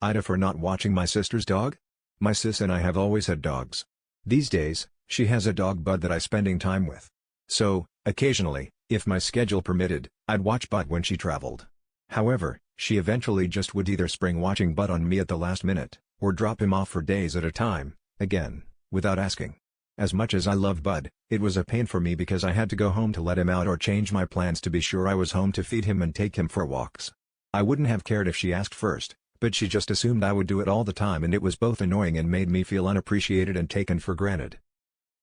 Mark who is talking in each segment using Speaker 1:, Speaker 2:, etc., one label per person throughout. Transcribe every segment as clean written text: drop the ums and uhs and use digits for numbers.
Speaker 1: AITA for not watching my sister's dog? My sis and I have always had dogs. These days, she has a dog Bud that I spending time with. So, occasionally, if my schedule permitted, I'd watch Bud when she traveled. However, she eventually just would either spring watching Bud on me at the last minute, or drop him off for days at a time, again, without asking. As much as I loved Bud, it was a pain for me because I had to go home to let him out or change my plans to be sure I was home to feed him and take him for walks. I wouldn't have cared if she asked first, but she just assumed I would do it all the time, and it was both annoying and made me feel unappreciated and taken for granted.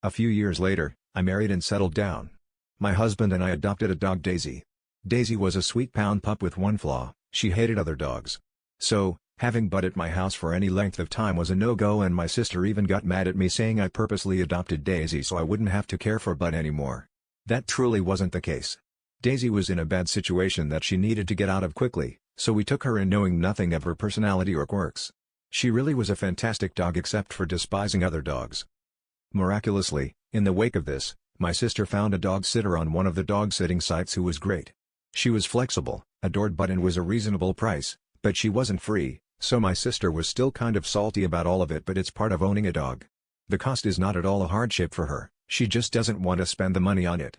Speaker 1: A few years later, I married and settled down. My husband and I adopted a dog, Daisy. Daisy was a sweet pound pup with one flaw: she hated other dogs. So, having Bud at my house for any length of time was a no-go, and my sister even got mad at me saying I purposely adopted Daisy so I wouldn't have to care for Bud anymore. That truly wasn't the case. Daisy was in a bad situation that she needed to get out of quickly, so we took her in knowing nothing of her personality or quirks. She really was a fantastic dog except for despising other dogs. Miraculously, in the wake of this, my sister found a dog sitter on one of the dog-sitting sites who was great. She was flexible, adored Bud, and was a reasonable price, but she wasn't free, so my sister was still kind of salty about all of it, but it's part of owning a dog. The cost is not at all a hardship for her, she just doesn't want to spend the money on it.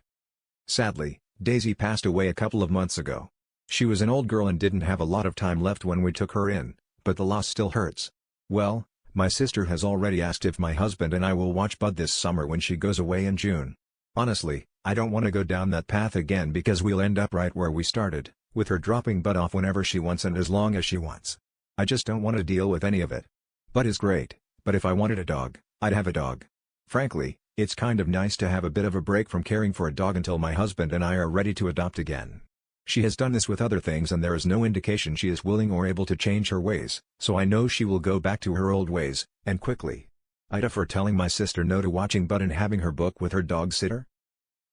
Speaker 1: Sadly, Daisy passed away a couple of months ago. She was an old girl and didn't have a lot of time left when we took her in, but the loss still hurts. Well, my sister has already asked if my husband and I will watch Bud this summer when she goes away in June. Honestly, I don't want to go down that path again because we'll end up right where we started, with her dropping Bud off whenever she wants and as long as she wants. I just don't want to deal with any of it. Bud is great, but if I wanted a dog, I'd have a dog. Frankly, it's kind of nice to have a bit of a break from caring for a dog until my husband and I are ready to adopt again. She has done this with other things and there is no indication she is willing or able to change her ways, so I know she will go back to her old ways, and quickly. AITA for telling my sister no to watching Bud and having her book with her dog sitter?